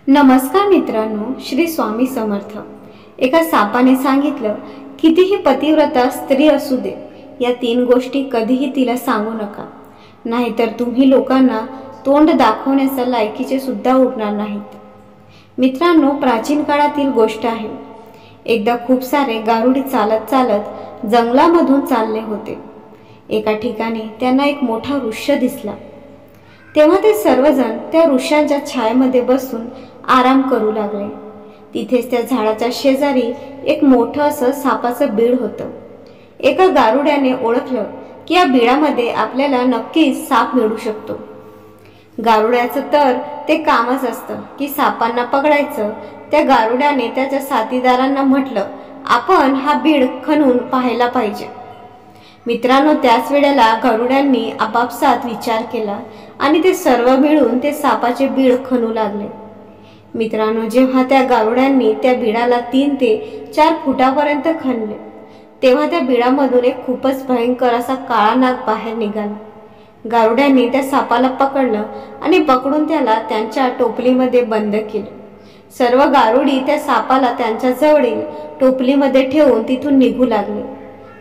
नमस्कार मित्रांनो, श्री स्वामी समर्थ। एका सापाने सांगितलं, कितीही पतिव्रता स्त्री असू दे, या 3 गोष्टी कधीही तिला सांगू नका, नाहीतर तुम्ही लोकांना तोंड दाखवण्याच्या लायकीचे सुद्धा उरणार नाहीत। मित्रांनो, प्राचीन काळातील गोष्ट आहे। एकदा खूप सारे गारुडी चालत चालत जंगलामधून चालले होते। एका ठिकाणी त्यांना एक मोठा वृक्ष दिसला। तेव्हा ते सर्वजण त्या वृक्षाच्या छायेमध्ये बसून आराम करू लागले। तिथेच त्या झाडाच्या शेजारी एक मोठं असं सापाचं बीड होतं। एका गारुड्याने ओळखलं की या बिळामध्ये आपल्याला नक्कीच साप मिळू शकतो। गारुड्याचं तर ते कामच असतं की सापांना पकडायचं। त्या गारुड्याने त्याच्या साथीदारांना म्हटलं, आपण हा बीड खणून पाहायला पाहिजे। मित्रांनो, त्याच वेळेला गारुड्यांनी आपापसात विचार केला आणि ते सर्व मिळून ते सापाचे बीड खणू लागले। मित्रांनो, जेव्हा त्या गारुड्यांनी त्या बिडाला 3 ते 4 फुटापर्यंत खणले, तेव्हा त्या बिडामधून एक खूपच भयंकर असा काळा नाग बाहेर निघाला। गारुड्यांनी त्या सापाला पकडलं आणि पकडून त्याला त्यांच्या टोपलीमध्ये बंद केलं। सर्व गारुडी त्या सापाला त्यांच्या जवळील टोपलीमध्ये ठेवून तिथून निघू लागले।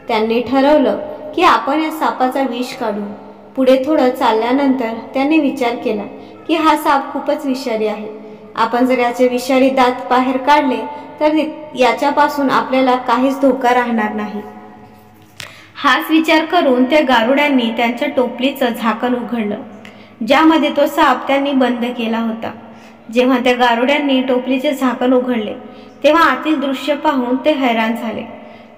त्यांनी ठरवलं की आपण या सापाचा विष काढू। पुढे थोडं चालल्यानंतर त्यांनी विचार केला की हा साप खूपच विषारी आहे। आपण जर याचे विषारी दात बाहेर काढले तर याच्यापासून आपल्याला काहीच धोका राहणार नाही। हाच विचार करून त्या गारुड्यांनी त्यांच्या टोपलीचं झाकण उघडलं, ज्यामध्ये तो साप त्यांनी बंद केला होता। जेव्हा त्या गारुड्यांनी टोपलीचे झाकण उघडले, तेव्हा आतील दृश्य पाहून ते हैराण झाले,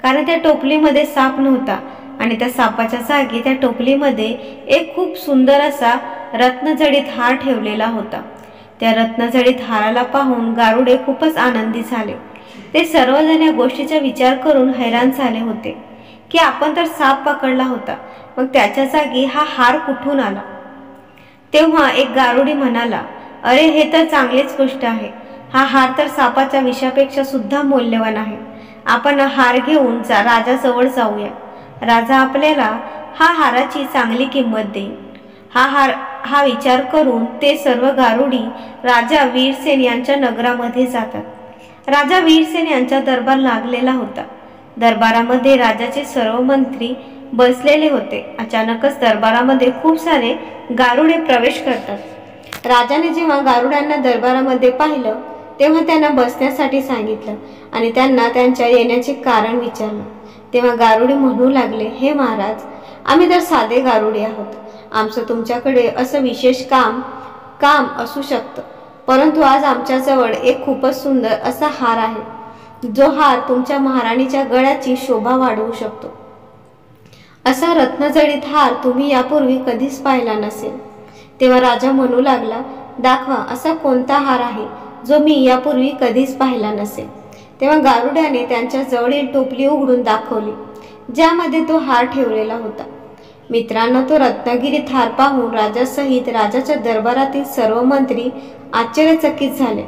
कारण त्या टोपलीमध्ये साप नव्हता आणि त्या सापाच्या जागी त्या टोपलीमध्ये एक खूप सुंदर असा रत्नजडित हार ठेवलेला होता। त्या रत्नजडित हाराला पाहून गारुडे खूपच आनंदी झाले। ते सर्वजण या गोष्टीचा विचार करून हैराण झाले होते की आपण तर साप पकडला होता, मग त्याच्या जागी हा हार कुठून आला। तेव्हा एक गारुडी म्हणाला, अरे, हे तर चांगलीच गोष्ट आहे। हा हार तर सापाच्या विषापेक्षा सुद्धा मौल्यवान आहे। आपण हार घेऊन राजाजवळ जाऊया। राजा आपल्याला हा हाराची चांगली किंमत देईल। हा विचार करून ते सर्व गारुडी राजा वीरसेन यांच्या नगरामध्ये जातात। राजा वीरसेन यांचा दरबार लागलेला होता। दरबारामध्ये राजाचे सर्व मंत्री बसलेले होते। अचानकच दरबारामध्ये खूप सारे गारुडे प्रवेश करतात। राजाने जेव्हा गारुडांना दरबारामध्ये पाहिलं, तेव्हा त्यांना बसण्यासाठी सांगितलं आणि त्यांना त्यांच्या येण्याचे कारण विचारलं। तेव्हा गारुडी म्हणू लागले, हे महाराज, आम्ही तर साधे गारुडी आहोत। आमचं तुमच्याकडे असं विशेष काम असू शकतं, परंतु आज आमच्याजवळ एक खूपच सुंदर असा हार आहे, जो हार तुमच्या महाराणीच्या गळ्याची शोभा वाढवू शकतो। असा रत्नजडित हार तुम्ही यापूर्वी कधीच पाहिला नसेल। तेव्हा राजा म्हणू लागला, दाखवा असा कोणता हार आहे जो मी यापूर्वी कधीच पाहिला नसेल। तेव्हा गारुड्याने त्यांच्या जवळील टोपली उघडून दाखवली, ज्यामध्ये तो हार ठेवलेला होता। मित्रांनो, तो रत्नगिरीत हार पाहून राजासहित राजाच्या दरबारातील सर्व मंत्री आश्चर्यचकित झाले।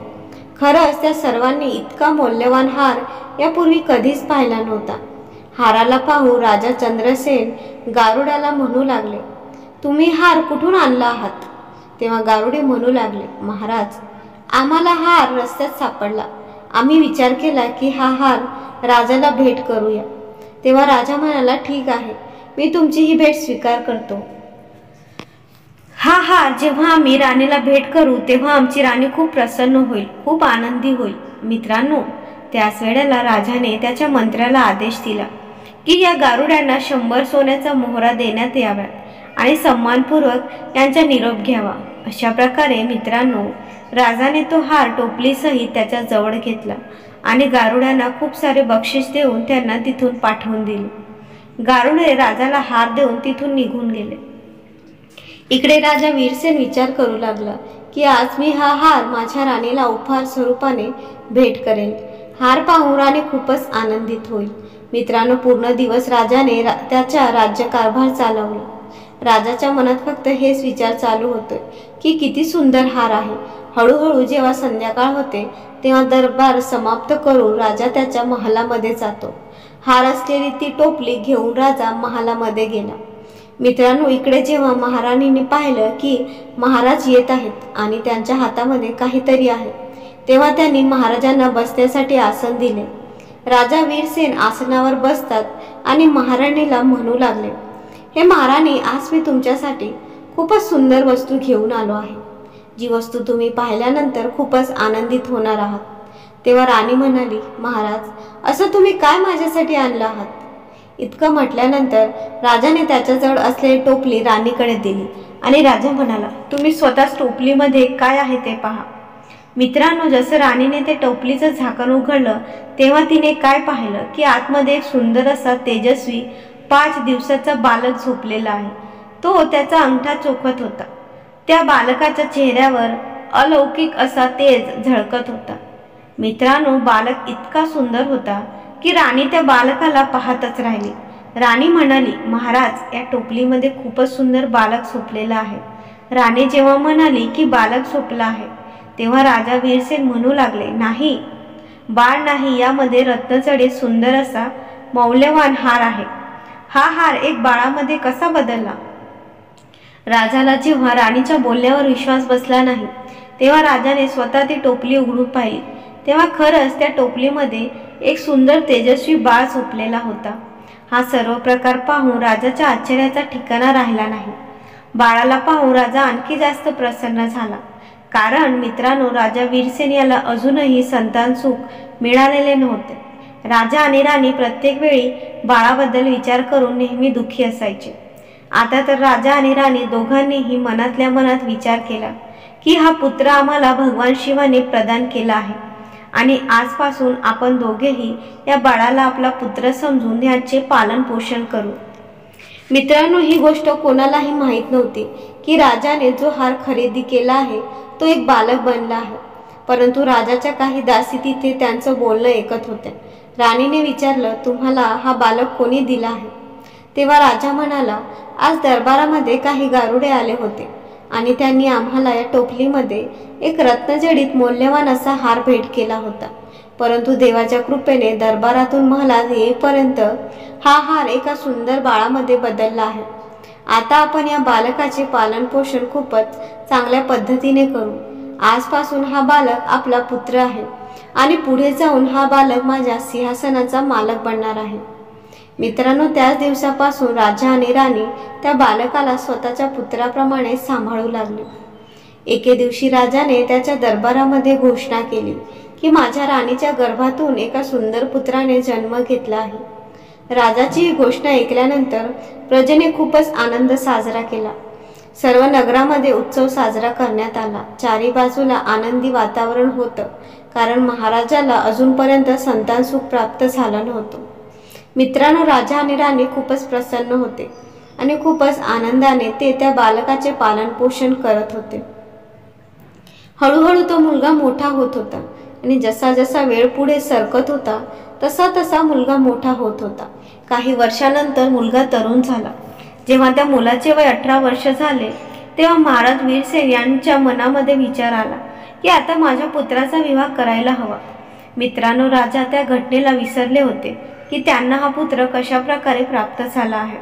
खरंच त्या सर्वांनी इतका मौल्यवान हार यापूर्वी कधीच पाहिला नव्हता। हाराला पाहून राजा चंद्रसेन गारुडाला म्हणू लागले, तुम्ही हार कुठून आणला आहात? तेव्हा गारुडी म्हणू लागले, महाराज, आम्हाला हार रस्त्यात सापडला। आम्ही विचार केला की हा हार राजाला भेट करूया। तेव्हा राजा म्हणाला, ठीक आहे, मी तुमची ही भेट स्वीकार करतो। हा हार जेव्हा आम्ही राणीला भेट करू, तेव्हा आमची राणी खूप प्रसन्न होईल, खूप आनंदी होईल। मित्रांनो, त्याच वेळेला राजाने त्याच्या मंत्र्याला आदेश दिला की या गारुड्यांना 100 सोन्याचा मोहरा देण्यात याव्यात आणि सन्मानपूर्वक यांचा निरोप घ्यावा। अशा प्रकारे मित्रांनो, राजाने तो हार टोपलीसहित त्याच्या जवळ घेतला आणि गारुड्यांना खूप सारे बक्षीस देऊन त्यांना तिथून पाठवून दिले। गारुडे राजाला हार देऊन तिथून निघून गेले। इकडे राजा वीरसेन विचार करू लागला की आज मी हा हार माझ्या राणीला उपहार स्वरूपाने भेट करेन। हार पाहून राणी खूपच आनंदित होईल। मित्रांनो, पूर्ण दिवस राजाने त्याचा राज्यकारभार चालवला। राजाच्या मनात फक्त हेच विचार चालू होते की किती सुंदर हार आहे। हळूहळू जेव्हा संध्याकाळ होते, तेव्हा दरबार समाप्त करून राजा त्याच्या महालामध्ये जातो। हार असलेली ती टोपली घेऊन राजा महालामध्ये गेला। मित्रांनो, इकडे जेव्हा महाराणीने पाहिलं की महाराज येत आहेत आणि त्यांच्या हातामध्ये काहीतरी आहे, तेव्हा त्यांनी महाराजांना बसण्यासाठी आसन दिले. राजा वीरसेन आसनावर बसतात आणि महाराणीला म्हणू लागले, हे महाराणी, आज मी तुमच्यासाठी खूपच सुंदर वस्तू घेऊन आलो आहे, जी वस्तू तुम्ही पाहिल्यानंतर खूपच आनंदित होणार आहात. तेव्हा राणी म्हणाली, महाराज, असं तुम्ही काय माझ्यासाठी आणलं आहात? इतकं म्हटल्यानंतर राजाने त्याच्याजवळ असलेली टोपली राणीकडे दिली आणि राजा म्हणाला, तुम्ही स्वतःच टोपलीमध्ये काय आहे ते पहा. मित्रांनो, जसं राणीने ते टोपलीचं झाकण उघडलं तेव्हा तिने काय पाहिलं की आतमध्ये एक सुंदर असा तेजस्वी 5 दिवसाचा बालक झोपलेला आहे. तो त्याचा अंगठा चोखत होता. त्या बालकाच्या चेहऱ्यावर अलौकिक असा तेज झळकत होता. मित्रांनो, बालक इतका सुंदर होता की राणी त्या बालकाला पाहतच राहिली. राणी म्हणाली, महाराज, या टोपलीमध्ये खूपच सुंदर बालक झोपलेला आहे. राणी जेव्हा म्हणाली की बालक झोपला आहे तेव्हा राजा वीरसेन म्हणू लागले, नाही बाळ नाही, यामध्ये रत्नजडित सुंदर असा मौल्यवान हार आहे. हा हार एक बाळामध्ये कसा बदलला? राजाला जेव्हा राणीच्या बोलण्यावर विश्वास बसला नाही तेव्हा राजाने स्वतः ती टोपली उघडून पाहिली. तेव्हा खरंच त्या टोपलीमध्ये एक सुंदर तेजस्वी बाळ झोपलेला होता. हा सर्व प्रकार पाहून राजाच्या आश्चर्याचा ठिकाणा राहिला नाही. बाळाला पाहून राजा आणखी जास्त प्रसन्न झाला. कारण मित्रांनो, राजा वीरसेन याला अजूनही संतान सुख मिळालेले नव्हते. राजा आणि राणी प्रत्येक वेळी बाळाबद्दल विचार करून नेहमी दुःखी असायचे. आता तर राजा आणि राणी दोघांनीही मनातल्या मनात विचार केला की हा पुत्र आम्हाला भगवान शिवाने प्रदान केला आहे आणि आजपासून आपण दोघेही या बाळाला आपला पुत्र समजून याचे पालन पोषण करू. मित्रांनो, ही गोष्ट कोणालाही माहीत नव्हती की राजाने जो हार खरेदी केला आहे तो एक बालक बनला आहे. परंतु राजाच्या काही दासी तिथे त्यांचं बोलणं ऐकत होत्या. राणीने विचारलं, तुम्हाला हा बालक कोणी दिला आहे? तेव्हा राजा म्हणाला, आज दरबारामध्ये काही गारुडे आले होते आणि त्यांनी आम्हाला या टोपलीमध्ये एक रत्नजडित मौल्यवान असा हार भेट केला होता. परंतु देवाच्या कृपेने दरबारातून महालात येईपर्यंत हा हार एका सुंदर बाळामध्ये बदलला आहे. आता आपण या बालकाचे पालन पोषण खूपच चांगल्या पद्धतीने करू. आजपासून हा बालक आपला पुत्र आहे आणि पुढे जाऊन हा बालक माझ्या सिंहासनाचा मालक बनणार आहे. मित्रांनो, त्याच दिवसापासून राजा आणि राणी त्या बालकाला स्वतःच्या पुत्राप्रमाणे सांभाळू लागले. एके दिवशी राजाने त्याच्या दरबारामध्ये घोषणा केली की माझ्या राणीच्या गर्भातून एका सुंदर पुत्राने जन्म घेतला आहे. राजाची ही घोषणा ऐकल्यानंतर प्रजेने खूपच आनंद साजरा केला. सर्व नगरामध्ये उत्सव साजरा करण्यात आला. चारी बाजूला आनंदी वातावरण होतं, कारण महाराजाला अजूनपर्यंत संतान सुख प्राप्त झालं नव्हतं. मित्रांनो, राजा आणि राणी खूपच प्रसन्न होते आणि खूपच आनंदाने ते त्या बालकाचे पालन पोषण करत होते. हळूहळू तो मुलगा मोठा होत होता आणि जसा जसा वेळ पुढे सरकत होता तसा तसा मुलगा मोठा होत होता. काही वर्षानंतर मुलगा तरुण झाला. जेव्हा त्या मुलाचे वय 18 वर्ष झाले तेव्हा महाराज वीरसेन यांच्या मनामध्ये विचार आला की आता माझ्या पुत्राचा विवाह करायला हवा. मित्रांनो, राजा त्या घटनेला विसरले होते की त्यांना हा पुत्र कशा प्रकारे प्राप्त झाला आहे.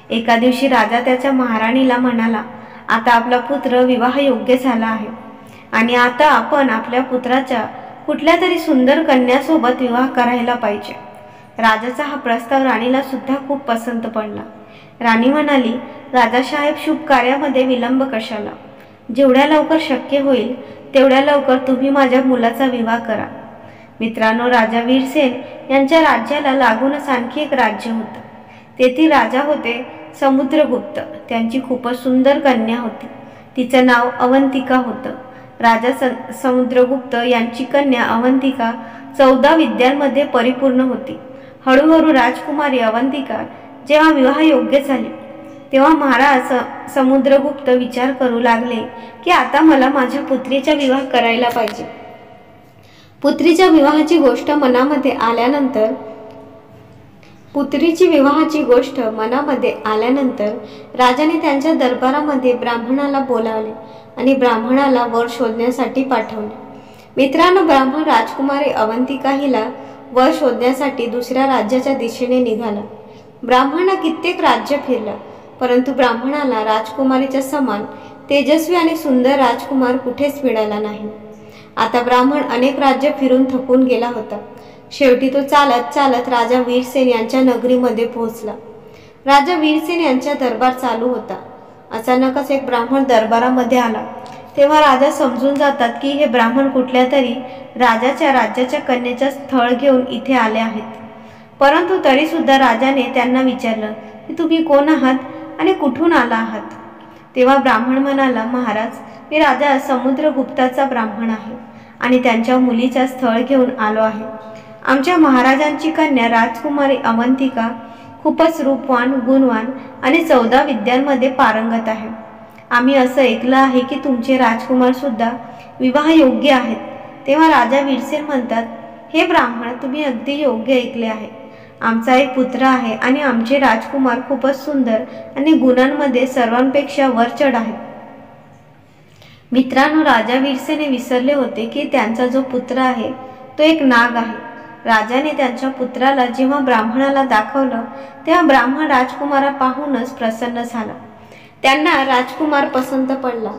एका दिवशी राजा त्याच्या महाराणीला म्हणाला, आता आपला पुत्र विवाह योग्य झाला आहे आणि आता आपण आपल्या पुत्राच्या कुठल्या तरी सुंदर कन्यासोबत विवाह करायला पाहिजे. राजाचा हा प्रस्ताव राणीला सुद्धा खूप पसंत पडला. राणी म्हणाली, राजासाहेब, शुभ कार्यामध्ये विलंब कशाला? जेवढ्या लवकर शक्य होईल तेवढ्या लवकर तुम्ही माझ्या मुलाचा विवाह करा. मित्रांनो, राजा वीरसेन यांच्या राज्याला लागूनच आणखी एक राज्य होतं. तेथील राजा होते समुद्रगुप्त. त्यांची खूपच सुंदर कन्या होती. तिचं नाव अवंतिका होतं. राजा समुद्रगुप्त यांची कन्या अवंतिका 14 विद्यांमध्ये परिपूर्ण होती. हळूहळू राजकुमारी अवंतिका जेव्हा विवाह योग्य झाली तेव्हा महाराज समुद्रगुप्त विचार करू लागले की आता मला माझ्या पुत्रीचा विवाह करायला पाहिजे. पुत्रीच्या विवाहाची गोष्ट मनामध्ये आल्यानंतर राजाने त्यांच्या दरबारामध्ये ब्राह्मणाला बोलावले आणि ब्राह्मणाला वर शोधण्यासाठी पाठवले. मित्रांनो, ब्राह्मण राजकुमारी अवंतिका हिला वर शोधण्यासाठी दुसऱ्या राज्याच्या दिशेने निघाला. ब्राह्मणाला कित्येक राज्य फिरला, परंतु ब्राह्मणाला राजकुमारीच्या समान तेजस्वी आणि सुंदर राजकुमार कुठेच मिळाला नाही. आता ब्राह्मण अनेक राज्य फिरून थकून गेला होता. शेवटी तो चालत चालत राजा वीरसेन यांच्या नगरीमध्ये पोहोचला. राजा वीरसेन यांचा दरबार चालू होता. अचानकच एक ब्राह्मण दरबारामध्ये आला. तेव्हा राजा समजून जातात की हे ब्राह्मण कुठल्या तरी राजाच्या राज्याच्या कन्येच्या स्थळ घेऊन इथे आले आहेत. परंतु तरी सुद्धा राजाने त्यांना विचारलं की तुम्ही कोण आहात आणि कुठून आला आहात. तेव्हा ब्राह्मण म्हणाला, महाराज, मी राजा समुद्रगुप्ताचा ब्राह्मण आहे आणि त्यांच्या मुलीचा स्थळ घेऊन आलो आहे. आमच्या महाराजांची कन्या राजकुमारी अवंतिका खूपच रूपवान, गुणवान आणि 14 विद्यांमध्ये पारंगत आहे. आम्ही असं ऐकलं आहे की तुमचे राजकुमार सुद्धा विवाह योग्य आहेत. तेव्हा राजा वीरसेन म्हणतात, हे ब्राह्मण, तुम्ही अगदी योग्य ऐकले आहे. आमचा एक पुत्र आहे आणि आमचे राजकुमार खूपच सुंदर आणि गुणांमध्ये सर्वांपेक्षा वरचढ आहेत. मित्रांनो, राजा वीरसेन विसरले होते की त्यांचा जो पुत्र आहे तो एक नाग आहे. राजाने त्यांच्या पुत्राला जेव्हा ब्राह्मणाला दाखवलं तेव्हा ब्राह्मण राजकुमारा पाहूनच प्रसन्न झाला. त्यांना राजकुमार पसंत पडला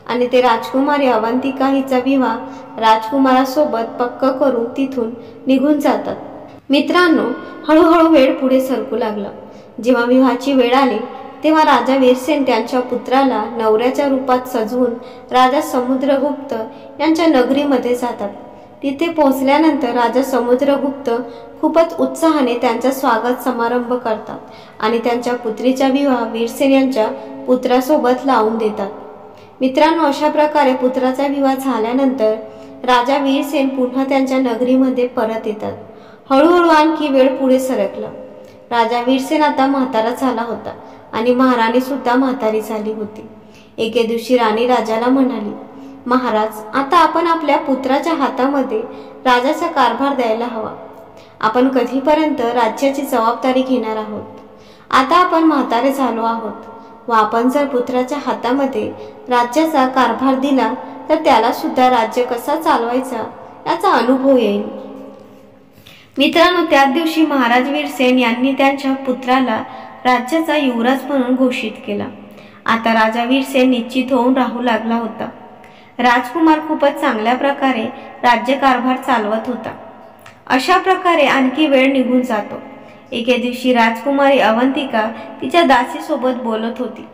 आणि ते राजकुमारी अवंतिका हिचा विवाह राजकुमारासोबत पक्क करून तिथून निघून जातात. मित्रांनो, हळूहळू वेळ पुढे सरकू लागला. जेव्हा विवाहाची वेळ आली तेव्हा राजा वीरसेन त्यांच्या पुत्राला नवऱ्याच्या रूपात सजवून राजा समुद्रगुप्त यांच्या नगरीमध्ये जातात. तिथे पोहोचल्यानंतर राजा समुद्रगुप्त खूपच उत्साहाने त्यांचा स्वागत समारंभ करतात आणि त्यांच्या पुत्रीचा विवाह वीरसेन यांच्या पुत्रासोबत लावून देतात. मित्रांनो, अशा प्रकारे पुत्राचा विवाह झाल्यानंतर राजा वीरसेन पुन्हा त्यांच्या नगरीमध्ये परत येतात. हळूहळू आणखी वेळ पुढे सरकला. राजा वीरसेन आता म्हातारा झाला होता आणि महाराणी सुद्धा म्हातारी झाली होती. एके दिवशी राणी राजाला म्हणाली, महाराज, आता आपण आपल्या पुत्राच्या हातामध्ये राजाचा कारभार द्यायला हवा. आपण कधीपर्यंत राज्याची जबाबदारी घेणार आहोत. आता आपण म्हातारे झालो आहोत व आपण जर पुत्राच्या हातामध्ये राज्याचा कारभार दिला तर त्याला सुद्धा राज्य कसा चालवायचा याचा अनुभव येईल. मित्रांनो, त्याच दिवशी महाराज वीरसेन यांनी त्यांच्या पुत्राला राज्याचा युवराज म्हणून घोषित केला. आता राजा वीरसेन निश्चित होऊन राहू लागला होता. राजकुमार खूपच चांगल्या प्रकारे राज्यकारभार चालवत होता. अशा प्रकारे आणखी वेळ निघून जातो. एके दिवशी राजकुमारी अवंतिका तिच्या दासीसोबत बोलत होती.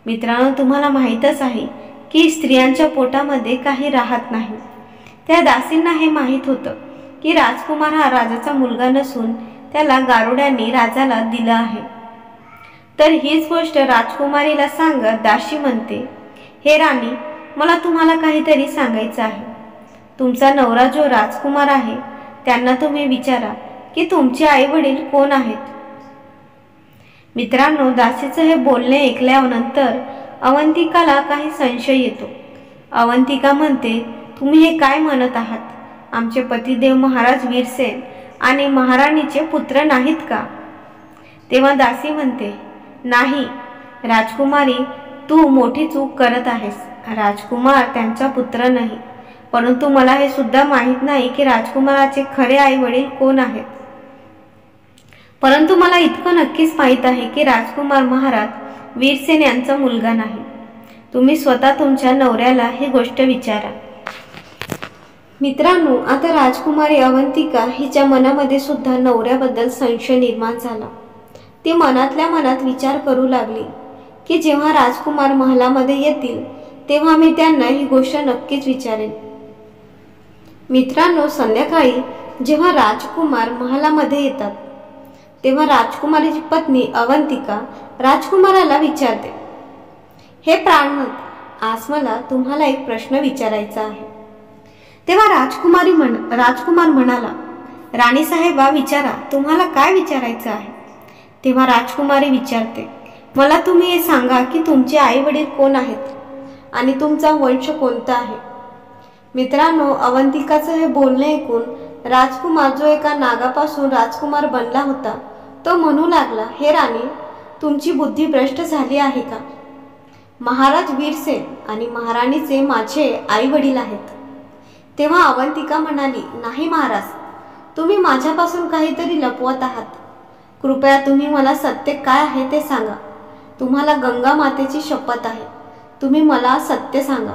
मित्रांनो, तुम्हाला माहीतच आहे की स्त्रियांच्या पोटामध्ये काही राहत नाही. त्या दासींना हे माहीत होतं की राजकुमार हा राजाचा मुलगा नसून त्याला गारुड्यांनी राजाला दिला आहे. तर हीच गोष्ट राजकुमारीला सांगत दासी म्हणते, हे राणी, मला तुम्हाला काहीतरी सांगायचं आहे. तुमचा नवरा जो राजकुमार आहे त्यांना तुम्ही विचारा की तुमचे आई वडील कोण आहेत. मित्रांनो, दासीचं हे बोलणे ऐकल्यानंतर अवंतिकाला काही संशय येतो. अवंतिका म्हणते, तुम्ही हे काय म्हणत आहात? आमचे पतिदेव महाराज वीरसेन आणि महाराणीचे पुत्र नाहीत का? तेव्हा दासी म्हणते, नाही राजकुमारी, तू मोठी चूक करत आहेस. राजकुमार त्यांचा पुत्र नाही. परंतु मला हे सुद्धा माहीत नाही की राजकुमाराचे खरे आई वडील कोण आहेत. परंतु मला इतकं नक्कीच माहीत आहे की राजकुमार महाराज वीरसेन यांचा मुलगा नाही. तुम्ही स्वतः तुमच्या नवऱ्याला ही गोष्ट विचारा. मित्रांनो, आता राजकुमारी अवंतिका हिच्या मनामध्ये सुद्धा नवऱ्याबद्दल संशय निर्माण झाला. ती मनातल्या मनात विचार करू लागली की जेव्हा राजकुमार महलामध्ये येतील तेव्हा मी त्यांना ही गोष्ट नक्कीच विचारेन. मित्रांनो, संध्याकाळी जेव्हा राजकुमार महलामध्ये येतात तेव्हा राजकुमारीची पत्नी अवंतिका राजकुमाराला विचारते, हे प्राणनाथ, आज मला तुम्हाला एक प्रश्न विचारायचा आहे. तेव्हा राजकुमार म्हणाला, राणी साहेबा, विचारा, तुम्हाला काय विचारायचं आहे. तेव्हा राजकुमारी विचारते, मला तुम्ही हे सांगा की तुमचे आई वडील कोण आहेत आणि तुमचा वंश कोणता आहे. मित्रांनो, अवंतिकाचं हे बोलणे ऐकून राजकुमार, जो एका नागापासून राजकुमार बनला होता, तो म्हणू लागला, हे राणी, तुमची बुद्धी भ्रष्ट झाली आहे का? महाराज वीरसेन आणि महाराणीचे माझे आई वडील आहेत. तेव्हा अवंतिका म्हणाली, नाही महाराज, तुम्ही माझ्यापासून काहीतरी लपवत आहात. कृपया तुम्ही मला सत्य काय आहे ते सांगा. तुम्हाला गंगा मातेची शपथ आहे, तुम्ही मला सत्य सांगा.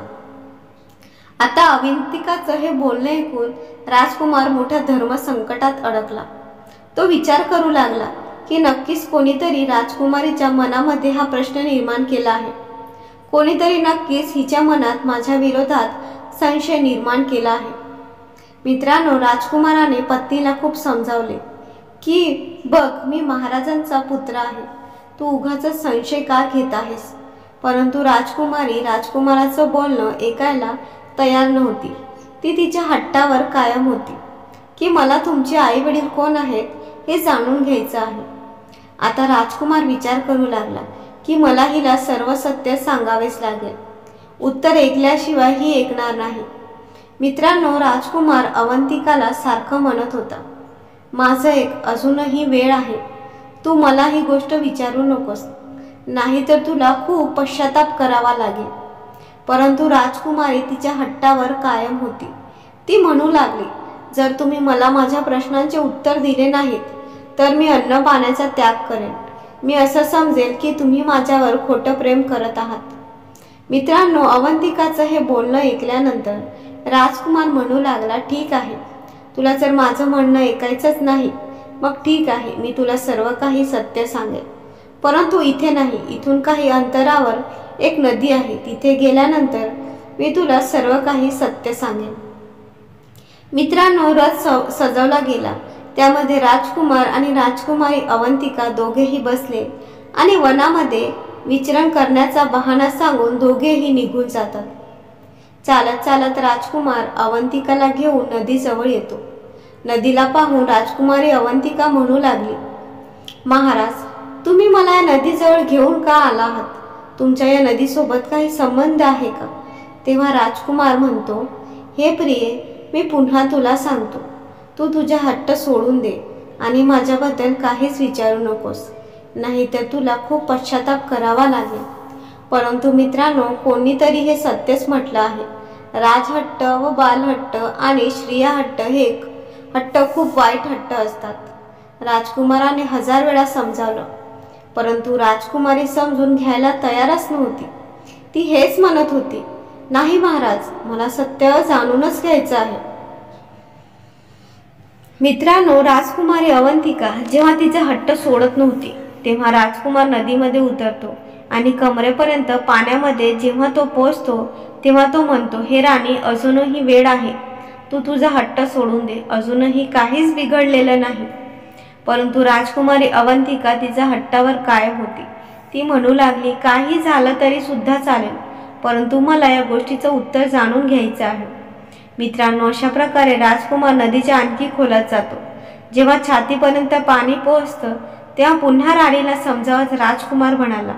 आता अवंतिकाचं हे बोलणे ऐकून राजकुमार मोठ्या धर्मसंकटात अडकला. तो विचार करू लागला की नक्कीच कोणीतरी राजकुमारीच्या मनामध्ये हा प्रश्न निर्माण केला आहे. कोणीतरी नक्कीच हिच्या मनात माझ्या विरोधात संशय निर्माण केला आहे. मित्रांनो, राजकुमाराने पत्नीला खूप समजावले की बघ, मी महाराजांचा पुत्र आहे, तू उगाच संशय का घेत आहेस. परंतु राजकुमारी राजकुमाराचं बोलणं ऐकायला तयार नव्हती. ती तिच्या हट्टावर कायम होती की मला तुमचे आई वडील कोण आहेत हे जाणून घ्यायचं आहे. आता राजकुमार विचार करू लागला की मला हिला सर्व सत्य सांगावेच लागेल. उत्तर ऐकल्याशिवाय ही ऐकणार नाही. मित्रांनो, राजकुमार अवंतिकाला सारखं म्हणत होता, माझं एक, अजूनही वेळ आहे. तू मला ही गोष्ट विचारू नकोस, नाहीतर तुला खूप पश्चाताप करावा लागेल. परंतु राजकुमारी तिच्या हट्टावर कायम होती. ती म्हणू लागली, जर तुम्ही मला माझ्या प्रश्नांचे उत्तर दिले नाहीत तर मी अन्न पाण्याचा त्याग करेन. मी असं समजेल की तुम्ही माझ्यावर खोटं प्रेम करत आहात. मित्रांनो, अवंतिकाचं हे बोलणं ऐकल्यानंतर राजकुमार म्हणू लागला, ठीक आहे, तुला जर माझं म्हणणं ऐकायचंच नाही, मग ठीक आहे, मी तुला सर्व काही सत्य सांगेल. परंतु इथे नाही, इथून काही अंतरावर एक नदी आहे, तिथे गेल्यानंतर मी तुला सर्व काही सत्य सांगेन. मित्रांनो, रथ सजवला गेला. त्यामध्ये राजकुमार आणि राजकुमारी अवंतिका दोघेही बसले आणि वनामध्ये विचरण करण्याचा बहाणा सांगून दोघेही निघून जातात. चालत चालत राजकुमार अवंतिकाला घेऊन नदीजवळ येतो. नदीला पाहून राजकुमारी अवंतिका म्हणू लागली, महाराज, तुम्ही मला या नदीजवळ घेऊन का आला आहात? तुमच्या या नदीसोबत काही संबंध आहे का? तेव्हा राजकुमार म्हणतो, हे प्रिये, मी पुन्हा तुला सांगतो, तू तुझा हट्ट सोडून दे आणि माझ्याबद्दल काहीच विचारू नकोस, नाहीतर तुला खूप पश्चाताप करावा लागेल. परंतु मित्रांनो, कोणीतरी हे सत्यच म्हटलं आहे, राजहट्ट व बालहट्ट आणि स्त्रियाहट्ट हे हट्ट खूप वाईट हट्ट असतात. राजकुमाराने 1000 वेळा समजावलं, परंतु राजकुमारी समजून घ्यायला तयारच नव्हती. ती हेच म्हणत होती, नाही महाराज, मला सत्य जाणूनच घ्यायचं आहे. मित्रांनो, राजकुमारी अवंतिका जेव्हा तिचा हट्ट सोडत नव्हती तेव्हा राजकुमार नदीमध्ये उतरतो आणि कमरेपर्यंत पाण्यामध्ये जेव्हा तो पोहोचतो तेव्हा तो म्हणतो, हे राणी, अजूनही वेळ आहे, तू तुझा हट्ट सोडून दे, अजूनही काहीच बिघडलेलं नाही. परंतु राजकुमारी अवंतिका तिच्या हट्टावर कायम होती. ती म्हणू लागली, काही झालं तरी सुद्धा चालेल, परंतु मला या गोष्टीचं उत्तर जाणून घ्यायचं आहे. मित्रांनो, अशा प्रकारे राजकुमार नदीच्या आणखी खोलात जातो. जेव्हा छातीपर्यंत पाणी पोहोचतं तेव्हा पुन्हा राणीला समजावत राजकुमार म्हणाला,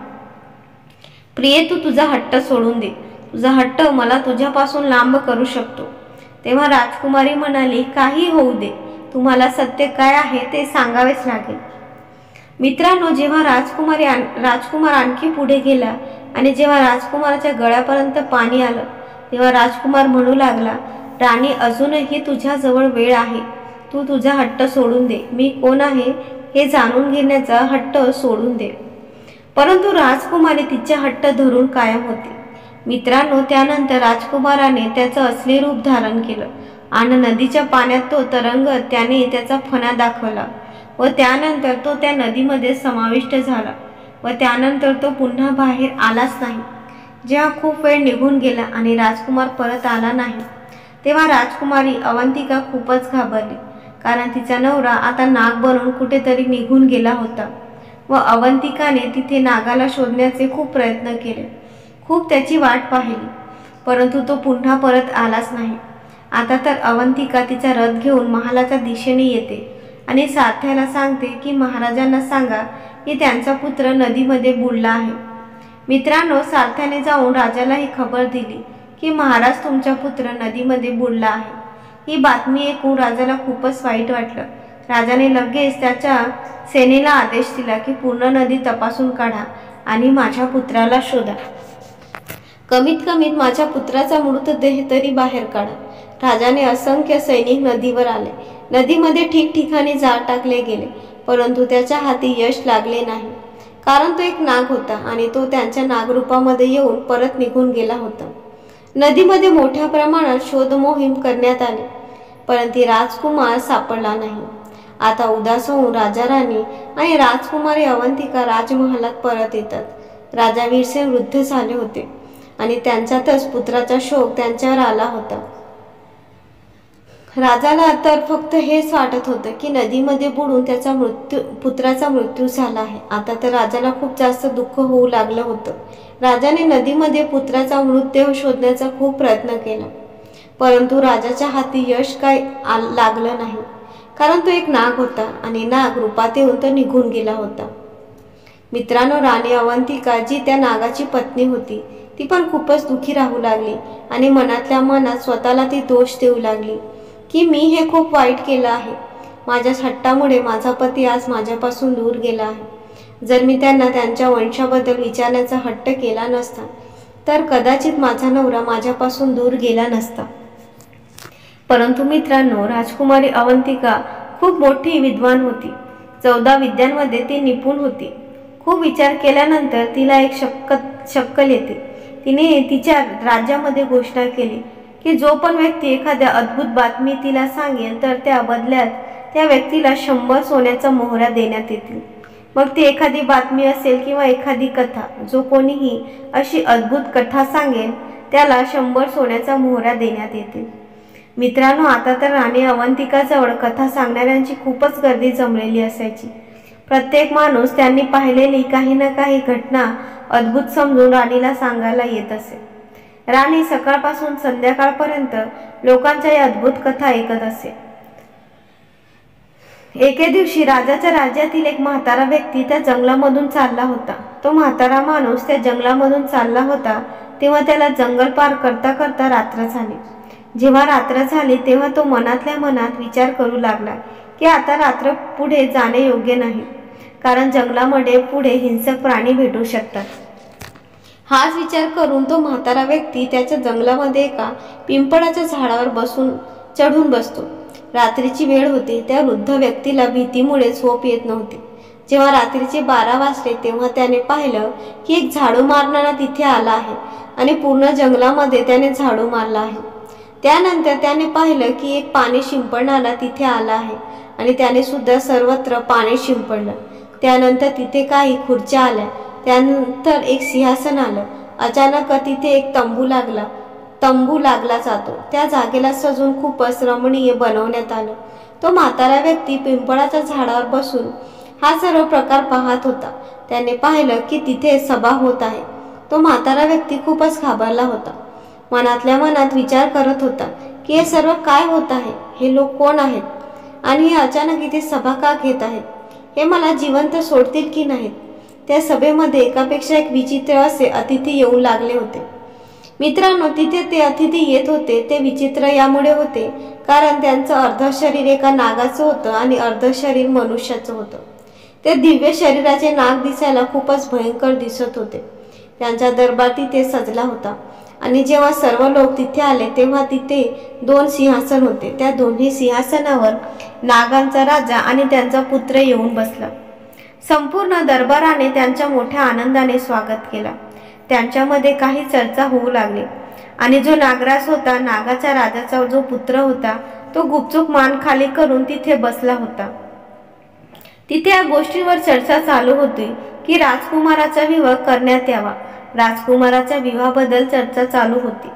प्रिये, तू तुझा हट्ट सोडून दे, तुझा हट्ट मला तुझ्यापासून लांब करू शकतो. तेव्हा राजकुमारी म्हणाली, काही होऊ दे, तुम्हाला सत्य काय आहे ते सांगावेच लागेल. मित्रांनो, जेव्हा राजकुमार आणखी पुढे गेला आणि जेव्हा राजकुमाराच्या गळ्यापर्यंत पाणी आलं तेव्हा राजकुमार म्हणू लागला, राणी, अजूनही तुझ्याजवळ वेळ आहे, तू तुझा हट्ट सोडून दे, मी कोण आहे हे जाणून घेण्याचा हट्ट सोडून दे. परंतु राजकुमारी तिच्या हट्ट धरून कायम होती. मित्रांनो, त्यानंतर राजकुमाराने त्याचं असली रूप धारण केलं आणि नदीच्या पाण्यात तो तरंगत त्याने त्याचा फणा दाखवला व त्यानंतर तो त्या नदीमध्ये समाविष्ट झाला व त्यानंतर तो पुन्हा बाहेर आलाच नाही. जेव्हा खूप वेळ निघून गेला आणि राजकुमार परत आला नाही तेव्हा राजकुमारी अवंतिका खूपच घाबरली, कारण तिचा नवरा आता नाग बनून कुठेतरी निघून गेला होता व अवंतिकाने तिथे नागाला शोधण्याचे खूप प्रयत्न केले, खूप त्याची वाट पाहिली, परंतु तो पुन्हा परत आलाच नाही. आता तर अवंतिका तिचा रथ घेऊन महालाच्या दिशेने येते आणि सारथ्याला सांगते की महाराजांना सांगा की त्यांचा पुत्र नदीमध्ये बुडला आहे. मित्रांनो, सारथ्याने जाऊन राजाला ही खबर दिली की महाराज, तुमचा पुत्र नदीमध्ये बुडला आहे. ही बातमी ऐकून राजाला खूपच वाईट वाटलं. राजाने लगेच त्याच्या सेनेला आदेश दिला की पूर्ण नदी तपासून काढा आणि माझ्या पुत्राला शोधा. कमीत कमीत माझ्या पुत्राचा मृतदेह तरी बाहेर काढा. राजाने असंख्य सैनिक नदीवर आले. नदीमध्ये ठिकठिकाणी जाळ टाकले गेले, परंतु त्याच्या हाती यश लागले नाही, कारण तो एक नाग होता आणि तो त्यांच्या नागरूपामध्ये येऊन परत निघून गेला होता. नदीमध्ये मोठ्या प्रमाणात शोध मोहीम करण्यात आली, परंतु राजकुमार सापडला नाही. आता उदास होऊन राजा राणी आणि राजकुमारी अवंतिका राजमहालात परत येतात. राजा वीरसेन वृद्ध झाले होते आणि त्यांच्यातच पुत्राचा शोक त्यांच्यावर आला होता. राजाला तर फक्त हेच वाटत होतं की नदीमध्ये बुडून त्याचा पुत्राचा मृत्यू झाला आहे. आता तर राजाला खूप जास्त दुःख होऊ लागलं होतं. राजाने नदीमध्ये पुत्राचा मृतदेह शोधण्याचा खूप प्रयत्न केला, परंतु राजाच्या हाती यश काय लागलं नाही, कारण तो एक नाग होता आणि नाग रूपात येऊन तो निघून गेला होता. मित्रांनो, राणी अवंतिका जी त्या नागाची पत्नी होती ती पण खूपच दुःखी राहू लागली आणि मनातल्या मनात स्वतःला ती दोष देऊ लागली की मी हे खूप वाईट केलं आहे. माझ्या हट्टामुळे माझा पती आज माझ्यापासून दूर गेला आहे. जर मी त्यांना त्यांच्या वंशाबद्दल विचारण्याचा हट्ट केला नसता तर कदाचित माझा नवरा माझ्यापासून दूर गेला नसता. परंतु मित्रांनो, राजकुमारी अवंतिका खूप मोठी विद्वान होती. 14 विद्यांमध्ये ती निपुण होती. खूप विचार केल्यानंतर तिला एक शक्कल येते. तिने तिच्या राज्यामध्ये घोषणा केली की जो पण व्यक्ती एखाद्या अद्भुत बातमी तिला सांगेल तर त्या बदल्यात त्या व्यक्तीला 100 सोन्याच्या मोहऱ्या देण्यात येतील. मग ती एखादी बातमी असेल किंवा एखादी कथा, जो कोणीही अशी अद्भुत कथा सांगेल त्याला 100 सोन्याच्या मोहऱ्या देण्यात येतील. मित्रांनो, आता तर राणी अवंतिकाजवळ कथा सांगणाऱ्यांची खूपच गर्दी जमलेली असायची. प्रत्येक माणूस त्यांनी पाहिलेली काही ना काही घटना अद्भुत समजून राणीला सांगायला येत असे. राणी सकाळपासून संध्याकाळपर्यंत लोकांच्या या अद्भुत कथा ऐकत असे. एके दिवशी राजाच्या राज्यातील एक म्हातारा व्यक्ती त्या जंगलामधून चालला होता. तो म्हातारा माणूस त्या जंगलामधून चालला होता तेव्हा त्याला जंगल पार करता करता रात्र झाली. जेव्हा रात्र झाली तेव्हा तो मनातल्या मनात विचार करू लागला की आता रात्र पुढे जाणे योग्य नाही, कारण जंगलामध्ये पुढे हिंसक प्राणी भेटू शकतात. हाच विचार करून तो म्हातारा व्यक्ती त्याच्या जंगलामध्ये एका पिंपळाच्या झाडावर चढून बसतो. रात्रीची वेळ होती. त्या वृद्ध व्यक्तीला भीतीमुळे झोप येत नव्हती. जेव्हा रात्रीचे 12 वाजले तेव्हा त्याने पाहिलं की एक झाडू मारणारा तिथे आला आहे आणि पूर्ण जंगलामध्ये त्याने झाडू मारला आहे. त्यानंतर त्याने पाहिलं की एक पाणी शिंपडणारा तिथे आला आहे आणि त्याने सुद्धा सर्वत्र पाणी शिंपडलं. त्यानंतर तिथे काही खुर्च्या आल्या. त्यानंतर एक सिंहासन आलं. अचानक तिथे एक तंबू लागला जातो. त्या जागेला सजून खूपच रमणीय बनवण्यात आलं. तो म्हातारा व्यक्ती पिंपळाच्या झाडावर बसून हा सर्व प्रकार पाहत होता. त्याने पाहिलं की तिथे सभा होत आहे. तो म्हातारा व्यक्ती खूपच घाबरला होता. मनातल्या मनात विचार करत होता की हे सर्व काय होत आहे, हे लोक कोण आहेत आणि हे अचानक इथे सभा का घेत आहेत, हे मला जिवंत सोडतील की नाहीत. त्या सभेमध्ये एकापेक्षा एक विचित्र असे अतिथी येऊ लागले होते. मित्रांनो, तिथे ते अतिथी येत होते ते विचित्र यामुळे होते कारण त्यांचं अर्ध शरीर एका नागाचं होतं आणि अर्ध शरीर मनुष्याचं होतं. ते दिव्य शरीराचे नाग दिसायला खूपच भयंकर दिसत होते. त्यांचा दरबार तिथे सजला होता आणि जेव्हा सर्व लोक तिथे आले तेव्हा तिथे 2 सिंहासन होते. त्या दोन्ही सिंहासनावर नागांचा राजा आणि त्यांचा पुत्र येऊन बसला. संपूर्ण दरबाराने त्यांच्या मोठ्या आनंदाने स्वागत केला. त्यांच्यामध्ये काही चर्चा होऊ लागली आणि जो नागराज होता, नागाच्या राजाचा जो पुत्र होता, तो गुपचूप मान खाली करून तिथे बसला होता. तिथे या गोष्टीवर चर्चा चालू होती की राजकुमाराचा विवाह करण्यात यावा. राजकुमाराच्या विवाहाबद्दल चर्चा चालू होती,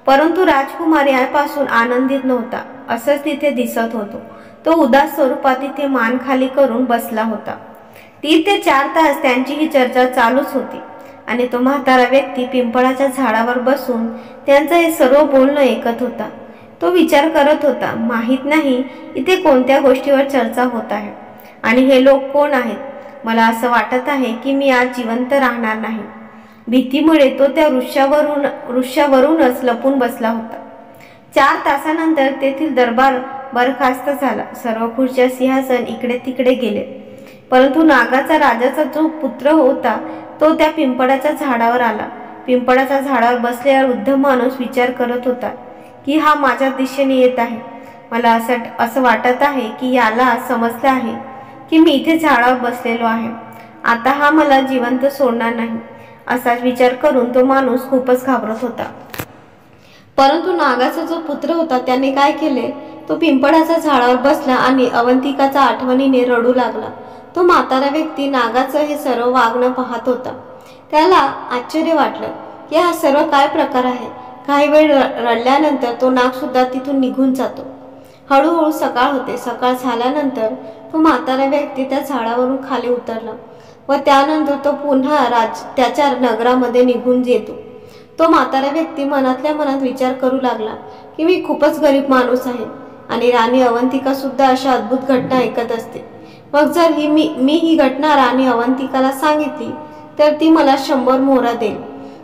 परंतु राजकुमार यापासून आनंदित नव्हता असंच तिथे दिसत होतं. तो उदास स्वरूपात तिथे मान खाली करून बसला होता. 3 ते 4 तास त्यांची ही चर्चा चालूच होती आणि तो म्हातारा व्यक्ती पिंपळाच्या झाडावर बसून त्यांचं हे सर्व बोलणं ऐकत होता. तो विचार करत होता, माहीत नाही इथे कोणत्या गोष्टीवर चर्चा होत आहे आणि हे लोक कोण आहेत. मला असं वाटत आहे की मी आज जिवंत राहणार नाही. भीतीमुळे तो त्या वृक्षावरूनच लपून बसला होता. 4 तासानंतर तेथील दरबार बरखास्त झाला. सर्व खुर्च्या सिंहासन इकडे तिकडे गेले, परंतु नागाचा राजाचा जो पुत्र होता तो त्या पिंपळाच्या झाडावर आला. पिंपळाच्या झाडावर बसलेला वृद्ध माणूस विचार करत होता की हा माझ्या दिशेने येत आहे. मला असं वाटत आहे की याला समजलं आहे की मी इथे झाडावर बसलेलो आहे. आता हा मला जिवंत सोडणार नाही. असाच विचार करून तो माणूस खूपच घाबरत होता. परंतु नागाचा जो पुत्र होता त्याने काय केले, तो पिंपळाच्या झाडावर बसला आणि अवंतिकाचा आठवणीने रडू लागला. तो म्हातारा व्यक्ती नागाचं हे सर्व वागणं पाहत होता. त्याला आश्चर्य वाटलं की हा सर्व काय प्रकार आहे. काही वेळ रडल्यानंतर तो नाग सुद्धा तिथून निघून जातो. हळूहळू सकाळ होते. सकाळ झाल्यानंतर तो म्हातारा व्यक्ती त्या झाडावरून खाली उतरला व त्यानंतर तो पुन्हा त्याच्या नगरामध्ये निघून येतो. तो म्हातारा व्यक्ती मनातल्या मनात विचार करू लागला की मी खूपच गरीब माणूस आहे आणि राणी अवंतिका सुद्धा अशा अद्भुत घटना ऐकत असते. मग जर मी ही घटना राणी अवंतिकाला सांगितली तर ती मला 100 मोहरा देईल.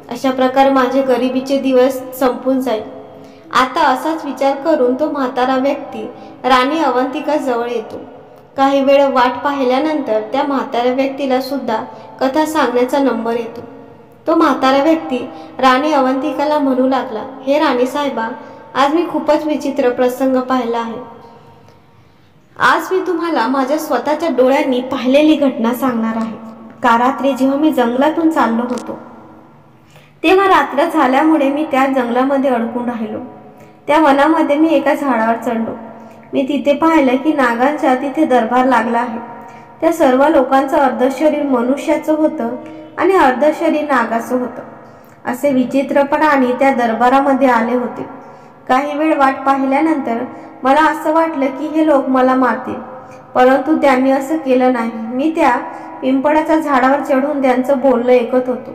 अशा प्रकारे माझे गरिबीचे दिवस संपून जाईल. आता असाच विचार करून तो म्हातारा व्यक्ती राणी अवंतिका जवळ येतो. काही वेळ वाट पाहिल्यानंतर त्या म्हाताऱ्या व्यक्तीला सुद्धा कथा सांगण्याचा नंबर येतो. तो म्हातारा व्यक्ती राणी अवंतिकाला म्हणू लागला, हे राणी साहेबा, आज मी खूपच विचित्र प्रसंग पाहिला आहे. आज मी तुम्हाला माझ्या स्वतःच्या डोळ्यांनी पाहिलेली घटना सांगणार आहे. का रात्री जेव्हा मी जंगलातून चाललो होतो तेव्हा रात्र झाल्यामुळे मी त्या जंगलामध्ये अडकून राहिलो. त्या वनामध्ये मी एका झाडावर चढलो. मी तिथे पाहिलं की नागांचा तिथे दरबार लागला आहे. त्या सर्व लोकांचं अर्ध शरीर मनुष्याचं होतं आणि अर्ध शरीर नागाचं होतं. असे विचित्रपणाने त्या दरबारामध्ये आले होते. काही वेळ वाट पाहिल्यानंतर मला असं वाटलं की हे लोक मला मारतील, परंतु त्यांनी असं केलं नाही. मी त्या पिंपळाच्या झाडावर चढून त्यांचं बोलणं ऐकत होतो.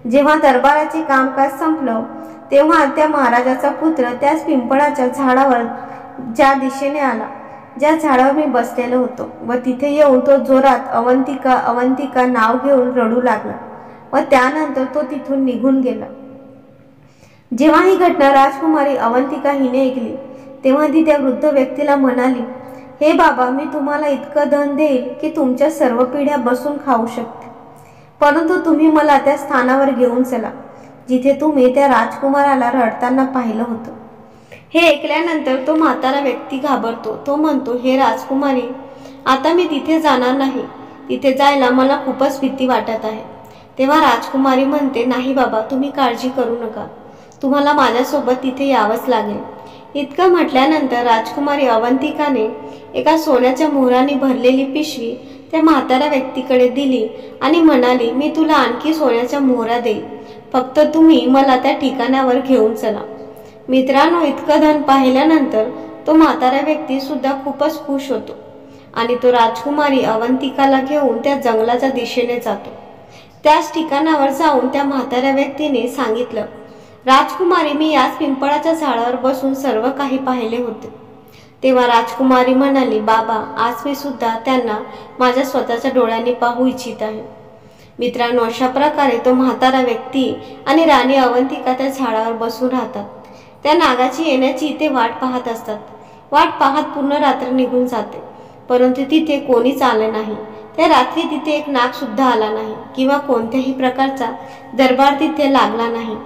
जेव्हा दरबाराचे कामकाज संपलं तेव्हा त्या महाराजाचा पुत्र त्याच पिंपळाच्या झाडावर ज्या दिशेने आला, ज्या झाडावर मी बसलेलो होतो, व तिथे येऊन तो जोरात अवंतिका अवंतिका नाव घेऊन रडू लागला व त्यानंतर तो तिथून निघून गेला. जेव्हा ही घटना राजकुमारी अवंतिका हिने ऐकली तेव्हा ती त्या वृद्ध व्यक्तीला म्हणाली, हे बाबा, मी तुम्हाला इतकं धन देईल की तुमच्या सर्व पिढ्या बसून खाऊ शकते, परंतु तुम्ही मला त्या स्थानावर घेऊन चला जिथे तुम्ही त्या राजकुमाराला रडताना पाहिलं होतं. हे ऐकल्यानंतर तो म्हातारा व्यक्ती घाबरतो. तो म्हणतो, हे राजकुमारी, आता मी तिथे जाणार नाही. तिथे जायला मला खूपच भीती वाटत आहे. तेव्हा राजकुमारी म्हणते, नाही बाबा, तुम्ही काळजी करू नका, तुम्हाला माझ्यासोबत तिथे यावंच लागेल. इतकं म्हटल्यानंतर राजकुमारी अवंतिकाने एका सोन्याच्या मोहराने भरलेली पिशवी त्या म्हाताऱ्या व्यक्तीकडे दिली आणि म्हणाली, मी तुला आणखी सोन्याच्या मोहरा देईल, फक्त तुम्ही मला त्या ठिकाणावर घेऊन चला. मित्रांनो, इतकं धन पाहिल्यानंतर तो म्हातारा व्यक्ती सुद्धा खूपच खुश होतो आणि तो राजकुमारी अवंतिकाला घेऊन त्या जंगलाच्या दिशेने जातो. त्याच ठिकाणावर जाऊन त्या म्हाताऱ्या व्यक्तीने सांगितलं, राजकुमारी, मी याच पिंपळाच्या झाडावर बसून सर्व काही पाहिले होते. तेव्हा राजकुमारी म्हणाली, बाबा, आज मी सुद्धा त्यांना माझ्या स्वतःच्या डोळ्यांनी पाहू इच्छित आहे. मित्रांनो, अशा प्रकारे तो म्हातारा व्यक्ती आणि राणी अवंतिका त्या झाडावर बसून राहतात. त्या नागाची येण्याची इथे वाट पाहत असतात. वाट पाहत पूर्ण रात्र निघून जाते, परंतु तिथे कोणीच आलं नाही. त्या रात्री तिथे एक नाग सुद्धा आला नाही किंवा कोणत्याही प्रकारचा दरबार तिथे लागला नाही.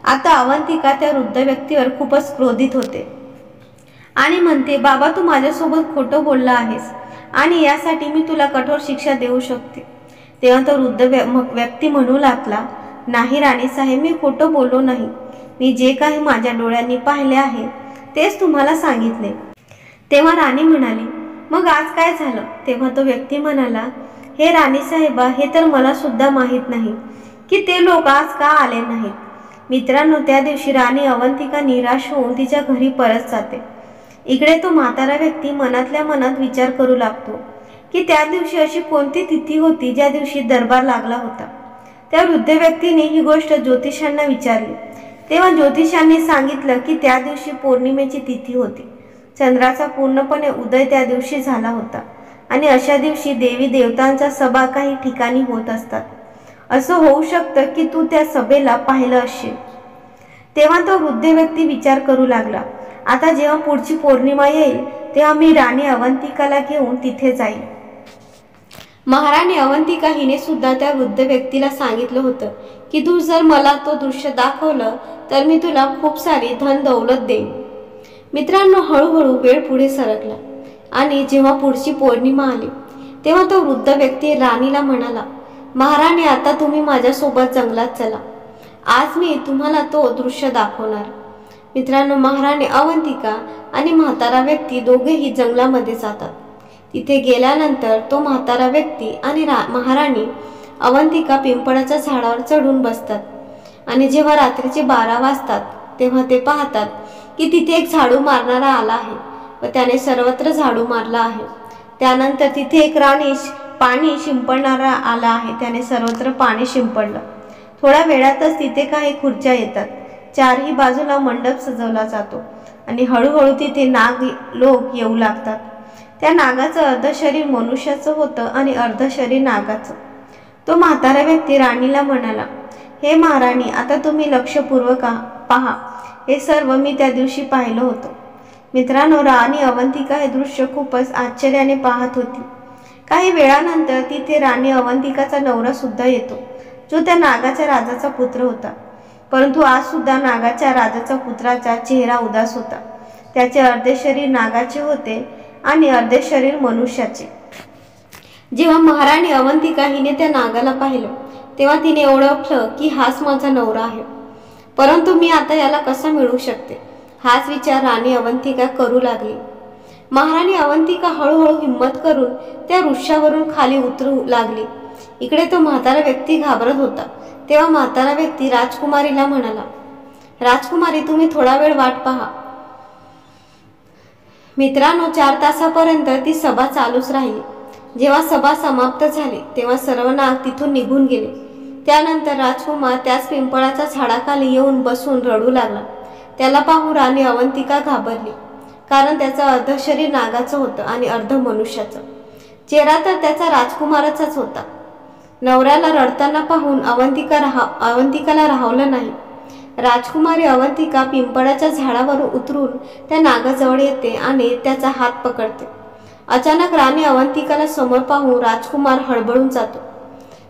आता अवंतिका त्या वृद्ध व्यक्तीवर खूपच क्रोधित होते आणि म्हणते, बाबा, तू माझ्यासोबत खोटं बोलला आहेस आणि यासाठी मी तुला कठोर शिक्षा देऊ शकते. तेव्हा तो वृद्ध व्यक्ती म्हणू लागला, नाही राणीसाहेब, मी खोटं बोललो नाही. मी जे काही माझ्या डोळ्यांनी पाहिले आहे तेच तुम्हाला सांगितले. तेव्हा राणी म्हणाली, मग आज काय झालं? तेव्हा तो व्यक्ती म्हणाला, हे राणीसाहेबा, हे तर मला सुद्धा माहीत नाही की ते लोक आज का आले नाहीत. मित्रांनो, त्या दिवशी राणी अवंतिका निराश होऊन तिच्या घरी परत जाते. इकडे तो म्हातारा व्यक्ती मनातल्या मनात विचार करू लागतो की त्या दिवशी अशी कोणती तिथी होती ज्या दिवशी दरबार लागला होता. त्या वृद्ध व्यक्तीने ही गोष्ट ज्योतिषांना विचारली. तेव्हा ज्योतिषांनी सांगितलं की त्या दिवशी पौर्णिमेची तिथी होती. चंद्राचा पूर्णपणे उदय त्या दिवशी झाला होता आणि अशा दिवशी देवी देवतांच्या सभा काही ठिकाणी होत असतात. असं होऊ शकतं की तू त्या सभेला पाहिलं असशील. तेव्हा तो वृद्ध व्यक्ती विचार करू लागला, आता जेव्हा पुढची पौर्णिमा येईल तेव्हा मी राणी अवंतिकाला घेऊन तिथे जाईल. महाराणी अवंतिका हिने सुद्धा त्या वृद्ध व्यक्तीला सांगितलं होतं की तू जर मला तो दृश्य दाखवलं तर मी तुला खूप सारी धन दौलत देईन. मित्रांनो, हळूहळू वेळ पुढे सरकला आणि जेव्हा पुढची पौर्णिमा आली तेव्हा तो वृद्ध व्यक्ती राणीला म्हणाला, महाराणी, आता तुम्ही माझ्यासोबत जंगलात चला. आज मी तुम्हाला तो दृश्य दाखवणार. मित्रांनो, महाराणी अवंतिका आणि म्हातारा व्यक्ती दोघेही जंगलामध्ये जातात. तिथे गेल्यानंतर तो म्हातारा व्यक्ती आणि महाराणी अवंतिका पिंपळाच्या झाडावर चढून बसतात. आणि जेव्हा रात्रीचे 12 वाजतात तेव्हा ते पाहतात की तिथे एक झाडू मारणारा आला आहे व त्याने सर्वत्र झाडू मारला आहे. त्यानंतर तिथे एक राणी पाणी शिंपडणारा आला आहे, त्याने सर्वत्र पाणी शिंपडलं. थोड्या वेळातच तिथे काही खुर्च्या येतात. चारही बाजूला मंडप सजवला जातो आणि हळूहळू तिथे नाग लोक येऊ लागतात. त्या नागाचं अर्ध शरीर मनुष्याचं होतं आणि अर्ध शरीर नागाचं. तो म्हातारा व्यक्ती राणीला म्हणाला, हे महाराणी, आता तुम्ही लक्षपूर्वक पहा. हे सर्व मी त्या दिवशी पाहिलं होतं. मित्रांनो, राणी अवंतिका हे दृश्य खूपच आश्चर्याने पाहत होती. काही वेळानंतर तिथे राणी अवंतिकाचा नवरा सुद्धा येतो, जो त्या नागाच्या राजाचा पुत्र होता. परंतु आज सुद्धा नागाच्या राजाचा पुत्राचा चेहरा उदास होता. त्याचे अर्धे शरीर नागाचे होते आणि अर्धे शरीर मनुष्याचे. जेव्हा महाराणी अवंतिका हिने त्या नागाला पाहिलं तेव्हा तिने ओळखलं की हाच माझा नवरा आहे. परंतु मी आता याला कसा मिळवू शकते, हाच विचार राणी अवंतिका करू लागली. महाराणी अवंतिका हळूहळू हिंमत करून त्या वृक्षावरून खाली उतरू लागली. इकडे तो म्हातारा व्यक्ती घाबरत होता. तेव्हा म्हातारा व्यक्ती राजकुमारीला म्हणाला, राजकुमारी, तुम्ही थोडा वेळ वाट पहा. मित्रांनो, 4 तासापर्यंत ती सभा चालूच राहिली. जेव्हा सभा समाप्त झाली तेव्हा सर्व नाग तिथून निघून गेले. त्यानंतर राजकुमार त्याच पिंपळाच्या झाडाखाली येऊन बसून रडू लागला. त्याला पाहून राणी अवंतिका घाबरली, कारण त्याचं अर्ध शरीर नागाचं होतं आणि अर्ध मनुष्याचं. चेहरा तर त्याचा राजकुमाराचाच होता. नवऱ्याला रडताना पाहून अवंतिकाला राहवलं नाही. राजकुमारी अवंतिका पिंपळाच्या झाडावरून उतरून त्या नागाजवळ येते आणि त्याचा हात पकडते. अचानक राणी अवंतिकाला समोर पाहून राजकुमार हळबळून जातो.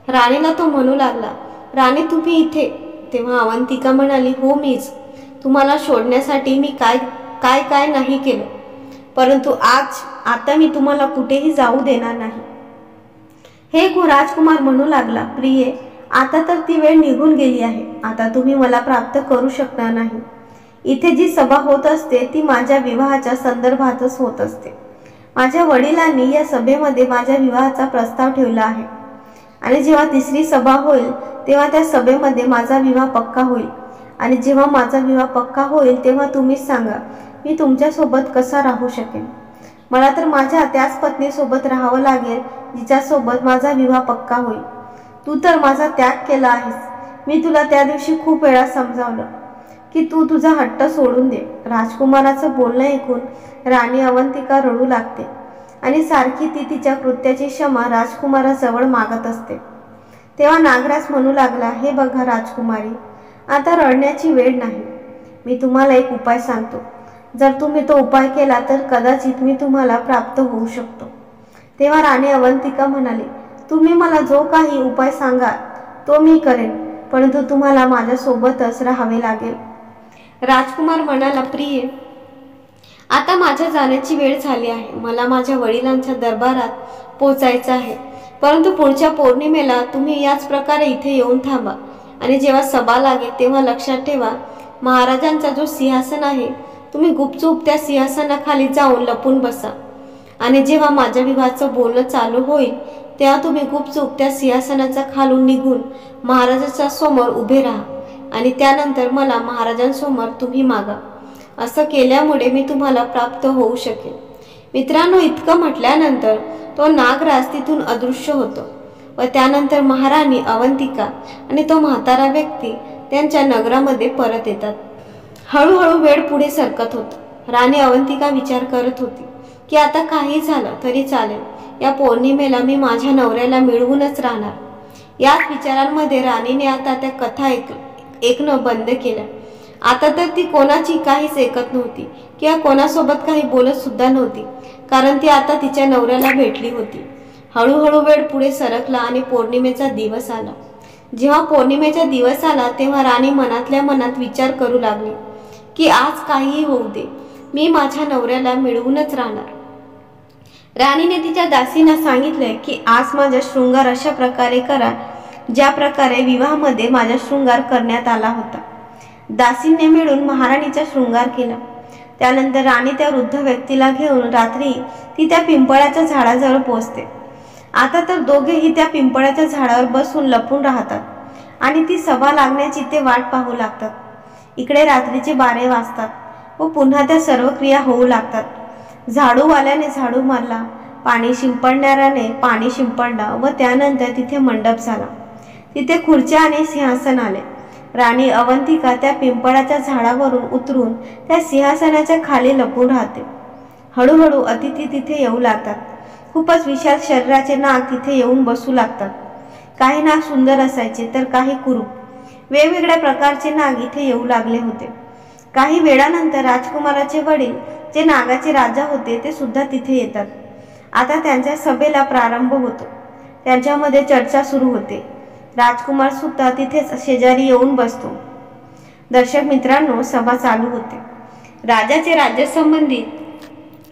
राणीला तो म्हणू लागला, राणी, तुम्ही इथे? तेव्हा अवंतिका म्हणाली, हो, मीच. तुम्हाला शोधण्यासाठी मी काय नाही केलं, परंतु आता मी तुम्हाला कुठेही जाऊ देणार नाही. हे राजकुमार म्हणू लागला, प्रिये, आता तर ती वेळ निघून गेली आहे. आता तुम्ही मला प्राप्त करू शकणार नाही. इथे जी सभा होत असते ती माझ्या विवाहाच्या संदर्भातच होत असते. माझ्या वडिलांनी या सभेमध्ये माझ्या विवाहाचा प्रस्ताव ठेवला आहे आणि जेव्हा तिसरी सभा होईल तेव्हा त्या सभेमध्ये माझा विवाह पक्का होईल. आणि जेव्हा माझा विवाह पक्का होईल तेव्हा तुम्हीच सांगा, मी तुमच्यासोबत कसा राहू शकेन. मला तर माझ्या त्याच पत्नीसोबत राहावं लागेल जिच्यासोबत माझा विवाह पक्का होईल. तू तर माझा त्याग केला आहेस. मी तुला त्या दिवशी खूप वेळा समजावलं की तू तुझा हट्ट सोडून दे. राजकुमाराचं बोलणं ऐकून राणी अवंतिका रडू लागते आणि सारखी ती तिच्या कृत्याची क्षमा राजकुमाराजवळ मागत असते. तेव्हा नागराज म्हणू लागला, हे बघा राजकुमारी, आता रडण्याची वेळ नाही. मी तुम्हाला एक उपाय सांगतो. जर तुम्ही तो उपाय केला तर कदाचित मी तुम्हाला प्राप्त होऊ शकतो. तेव्हा राणी अवंतिका म्हणाली, तुम्ही मला जो काही उपाय सांगाल तो मी करेन, परंतु तुम्हाला माझ्यासोबतच राहावे लागेल. राजकुमार म्हणाला, प्रिये, आता माझ्या जाण्याची वेळ झाली आहे. मला माझ्या वडिलांच्या दरबारात पोचायचं आहे. परंतु पुढच्या पौर्णिमेला तुम्ही याच प्रकारे इथे येऊन थांबा आणि जेव्हा सभा लागेल तेव्हा लक्षात ठेवा, महाराजांचा जो सिंहासन आहे तुम्ही गुपचूप त्या सिंहासनाखाली जाऊन लपून बसा. आणि जेव्हा माझ्या विवाहाचं बोलणं चालू होईल तेव्हा तुम्ही गुपचूप त्या सिंहासनाच्या खालून निघून महाराजाच्या समोर उभे राहा आणि त्यानंतर मला महाराजांसमोर तुम्ही मागा. असं केल्यामुळे मी तुम्हाला प्राप्त होऊ शकेल. मित्रांनो, इतकं म्हटल्यानंतर तो नागराज तिथून अदृश्य होतो व त्यानंतर महाराणी अवंतिका आणि तो म्हातारा व्यक्ती त्यांच्या नगरामध्ये परत येतात. हळूहळू वेळ पुढे सरकत होता. राणी अवंतिका विचार करत होती की आता काही झालं तरी चालेल, या पौर्णिमेला मी माझ्या नवऱ्याला मिळवूनच राहणार. याच विचारांमध्ये राणीने आता त्या कथा ऐकणं बंद केलं. आता तर ती कोणाची काहीच ऐकत नव्हती किंवा कोणासोबत काही बोलत सुद्धा नव्हती, कारण ती आता तिच्या नवऱ्याला भेटली होती. हळूहळू वेळ पुढे सरकला आणि पौर्णिमेचा दिवस आला. जेव्हा पौर्णिमेचा दिवस आला तेव्हा राणी मनातल्या मनात विचार करू लागली की आज काहीही होऊ दे, मी माझ्या नवऱ्याला मिळवूनच राहणार. राणीने तिच्या दासींना सांगितले की आज माझा शृंगार अशा प्रकारे करा ज्या प्रकारे विवाहामध्ये माझा शृंगार करण्यात आला होता. दासींनी मिळून महाराणीचा शृंगार केला. त्यानंतर राणी त्या वृद्ध व्यक्तीला घेऊन रात्री ती त्या पिंपळाच्या झाडाजवळ पोहोचते. आता तर दोघेही त्या पिंपळाच्या झाडावर बसून लपून राहतात आणि ती सभा लागण्याची ते वाट पाहू लागतात. इकडे रात्रीचे 12 वाजतात व पुन्हा त्या सर्व क्रिया होऊ लागतात. झाडूवाल्याने झाडू मारला, पाणी शिंपडणाऱ्याने पाणी शिंपडला व त्यानंतर तिथे मंडप झाला. तिथे खुर्च्या आणि सिंहासन आले. राणी अवंतिका त्या पिंपळाच्या झाडावरून उतरून त्या सिंहासनाच्या खाली लपून राहते. हळूहळू अतिथी तिथे येऊ लागतात. खूपच विशाल शरीराचे नाग तिथे येऊन बसू लागतात. काही नाग सुंदर असायचे तर काही कुरूप. वेगवेगळ्या प्रकारचे नाग इथे येऊ लागले होते. काही वेळानंतर राजकुमाराचे वडील जे नागाचे राजा होते ते सुद्धा तिथे येतात. आता त्यांच्या सभेला प्रारंभ होतो. त्यांच्यामध्ये चर्चा सुरू होते. राजकुमार सुद्धा तिथेच शेजारी येऊन बसतो. दर्शक मित्रांनो, सभा चालू होते. राजाचे राज्यासंबंधी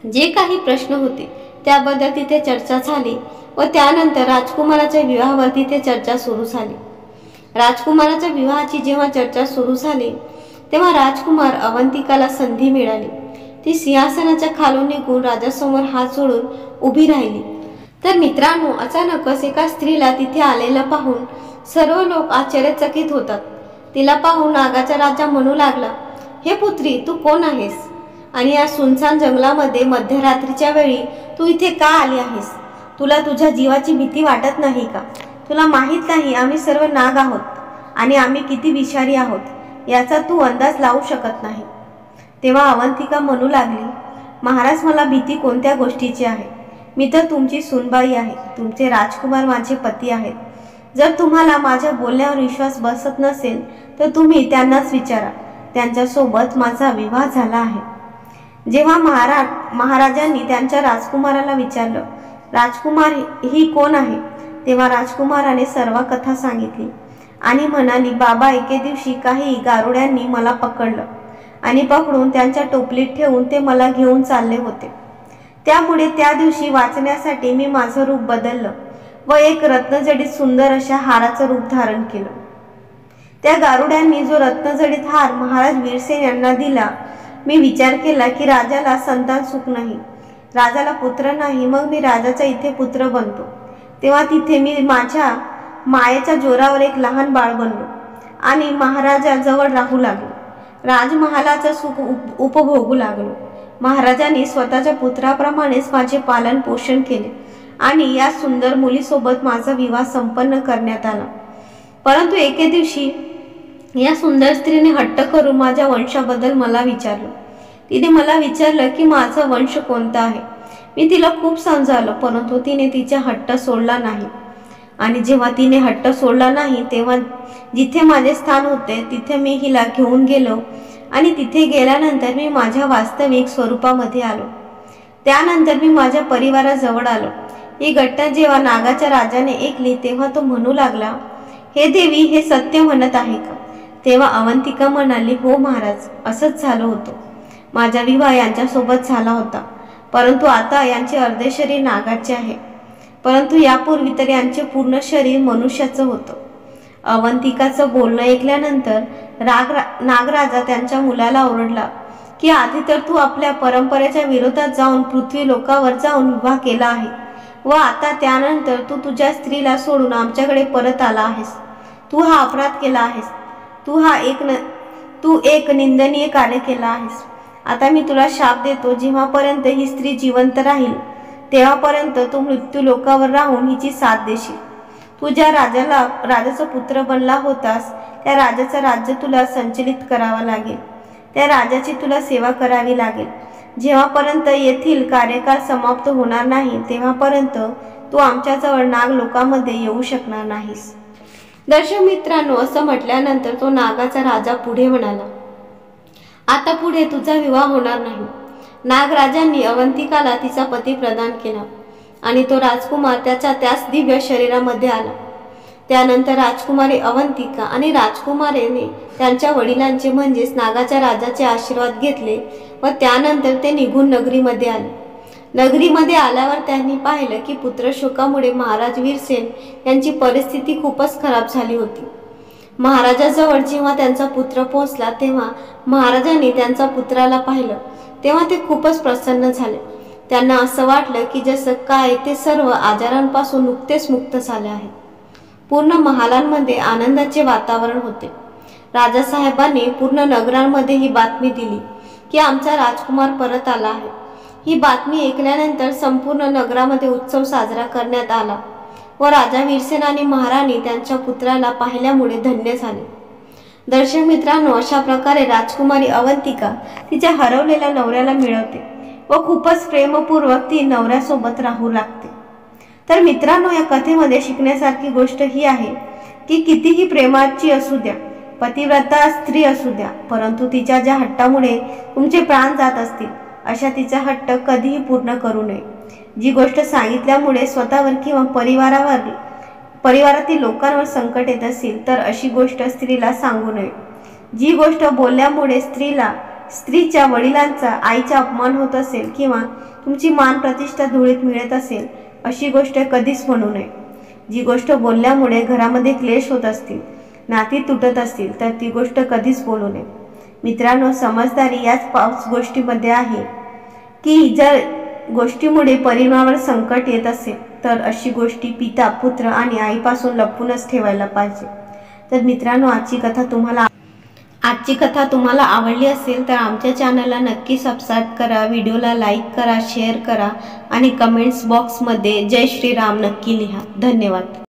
जे काही प्रश्न होते त्याबद्दल तिथे चर्चा झाली व त्यानंतर राजकुमाराच्या विवाहावर तिथे चर्चा सुरू झाली. राजकुमाराच्या विवाहाची जेव्हा चर्चा सुरू झाली तेव्हा राजकुमार अवंतिकाला संधी मिळाली. ती सिंहासनाच्या खालून निघून राजासमोर हात जोडून उभी राहिली. तर मित्रांनो, अचानकच एका स्त्रीला तिथे आलेलं पाहून सर्व लोक आश्चर्यचकित होतात. तिला पाहून नागाचा राजा म्हणू लागला, हे पुत्री, तू कोण आहेस आणि या सुनसान जंगलामध्ये मध्यरात्रीच्या वेळी तू इथे का आली आहेस? तुला तुझ्या जीवाची भीती वाटत नाही का? तुला माहीत नाही आम्ही सर्व नाग आहोत आणि आम्ही किती विषारी आहोत याचा तू अंदाज लावू शकत नाही. तेव्हा अवंतिका म्हणू लागली, महाराज, मला भीती कोणत्या गोष्टीची आहे? मी तर तुमची सूनबाई आहे. तुमचे राजकुमार माझे पती आहेत. जर तुम्हाला माझ्या बोलण्यावर विश्वास बसत नसेल तर तुम्ही त्यांनाच विचारा. त्यांच्यासोबत माझा विवाह झाला आहे. जेव्हा महाराजांनी त्यांच्या राजकुमाराला विचारलं, राजकुमार ही कोण आहे? तेव्हा राजकुमाराने सर्व कथा सांगितली आणि म्हणाली, बाबा, एके दिवशी काही गारुड्यांनी मला पकडलं आणि पकडून त्यांच्या टोपलीत ठेवून ते मला घेऊन चालले होते. त्यामुळे त्या दिवशी वाचण्यासाठी मी माझं रूप बदललं व एक रत्नजडीत सुंदर अशा हाराचं रूप धारण केलं. त्या गारुड्यांनी जो रत्नजडीत हार महाराज वीरसेन यांना दिला, मी विचार केला की राजाला संतान सुख नाही, राजाला पुत्र नाही, मग मी राजाचा इथे पुत्र बनतो. तेव्हा तिथे मी माझ्या मायेच्या जोरावर एक लहान बाळ बनलो आणि महाराजाजवळ राहू लागलो. राजमहालाचं सुख उपभोगू लागलो. महाराजांनी स्वतःच्या पुत्राप्रमाणेच माझे पालन पोषण केले आणि या सुंदर मुलीसोबत माझा विवाह संपन्न करण्यात आला. परंतु एके दिवशी या सुंदर स्त्रीने हट्ट करून माझ्या वंशाबद्दल मला विचारलं. तिने मला विचारलं की माझा वंश कोणता आहे. मी तिला खूप समजावलं, परंतु तिने तिचा हट्ट सोडला नाही. आणि जेव्हा तिने हट्ट सोडला नाही तेव्हा जिथे माझे स्थान होते तिथे मी हिला घेऊन गेलो आणि तिथे गेल्यानंतर मी माझ्या वास्तविक स्वरूपामध्ये आलो. त्यानंतर मी माझ्या परिवाराजवळ आलो. ही घटना जेव्हा नागाच्या राजाने ऐकली तेव्हा तो म्हणू लागला, हे देवी, हे सत्य म्हणत आहे का? तेव्हा अवंतिका म्हणाली, हो महाराज, असंच झालं होतं. माझा विवाह यांच्यासोबत झाला होता, परंतु आता यांचे अर्धे शरीर नागाचे आहे, परंतु यापूर्वी तर यांचे पूर्ण शरीर मनुष्याचं होतं. अवंतिकाचं बोलणं ऐकल्यानंतर नागराजा त्यांच्या मुलाला ओरडला की आधी तर तू आपल्या परंपरेच्या विरोधात जाऊन पृथ्वी लोकावर जाऊन विवाह केला आहे व आता त्यानंतर तू तुझ्या स्त्रीला सोडून आमच्याकडे परत आला आहेस. तू हा अपराध केला आहेस. तू एक निंदनीय कार्य केला आहेस. आता मी तुला शाप देतो, जेव्हापर्यंत ही स्त्री जिवंत राहील तेव्हापर्यंत तू मृत्यू लोकावर राहून हिची साथ देशील. तू ज्या राजाचा पुत्र बनला होतास त्या राजाचं राज्य तुला संचलित करावा लागेल. त्या राजाची तुला सेवा करावी लागेल. जेव्हापर्यंत येथील कार्यकाळ समाप्त होणार नाही तेव्हापर्यंत तू आमच्याजवळ नाग लोकांमध्ये येऊ शकणार नाहीस. दर्शक मित्रांनो, असं म्हटल्यानंतर तो नागाचा राजा पुढे म्हणाला, आता पुढे तुझा विवाह होणार नाही. नागराजांनी अवंतिकाला तिचा पती प्रदान केला आणि तो राजकुमार त्याच दिव्य शरीरामध्ये आला. त्यानंतर राजकुमारी अवंतिका आणि राजकुमारीने त्यांच्या वडिलांचे म्हणजेच नागाच्या राजाचे आशीर्वाद घेतले व त्यानंतर ते निघून नगरीमध्ये आले. नगरीमध्ये आल्यावर त्यांनी पाहिलं की पुत्रशोकामुळे महाराज वीरसेन यांची परिस्थिती खूपच खराब झाली होती. महाराजाजवळ जेव्हा त्यांचा पुत्र पोहोचला तेव्हा महाराजांनी त्यांच्या पुत्राला पाहिलं तेव्हा ते खूपच प्रसन्न झाले. त्यांना असं वाटलं की जसं काय ते सर्व आजारांपासून नुकतेच मुक्त झाले आहेत. पूर्ण महालांमध्ये आनंदाचे वातावरण होते. राजासाहेबांनी पूर्ण नगरांमध्ये ही बातमी दिली की आमचा राजकुमार परत आला आहे. ही बातमी ऐकल्यानंतर संपूर्ण नगरामध्ये उत्सव साजरा करण्यात आला व राजा वीरसेन आणि महाराणी त्यांच्या पुत्राला पाहिल्यामुळे धन्य झाले. दर्शक मित्रांनो, अशा प्रकारे राजकुमारी अवंतिका तिच्या हरवलेल्या नवऱ्याला मिळवते व खूपच प्रेमपूर्वक ती नवऱ्यासोबत राहू लागते. तर मित्रांनो, या कथेमध्ये शिकण्यासारखी गोष्ट ही आहे की कितीही प्रेमाची असू द्या, पतिव्रता स्त्री असू द्या, परंतु तिच्या ज्या हट्टामुळे तुमचे प्राण जात असतील अशा तिचा हट्ट कधीही पूर्ण करू नये. जी गोष्ट सांगितल्यामुळे स्वतःवर किंवा परिवारातील लोकांवर संकट येत असेल तर अशी गोष्ट स्त्रीला सांगू नये. जी गोष्ट बोलल्यामुळे स्त्रीच्या वडिलांचा, आईचा अपमान होत असेल किंवा तुमची मान प्रतिष्ठा धुळीत मिळत असेल अशी गोष्ट कधीच म्हणू नये. जी गोष्ट बोलल्यामुळे घरामध्ये क्लेश होत असतील, नाती तुटत असतील तर ती गोष्ट कधीच बोलू नये. मित्रांनो, समजदारी याच 5 गोष्टीमध्ये आहे की जर गोष्टीमुळे परिवारावर संकट येत असेल तर अशी गोष्टी पिता, पुत्र आणि आईपासून लपूनच ठेवायला पाहिजे. तर मित्रांनो, आजची कथा तुम्हाला आवडली असेल तर आमच्या चॅनलला नक्की सबस्क्राईब करा, व्हिडिओला लाईक करा, शेअर करा आणि कमेंट्स बॉक्समध्ये जय श्रीराम नक्की लिहा. धन्यवाद.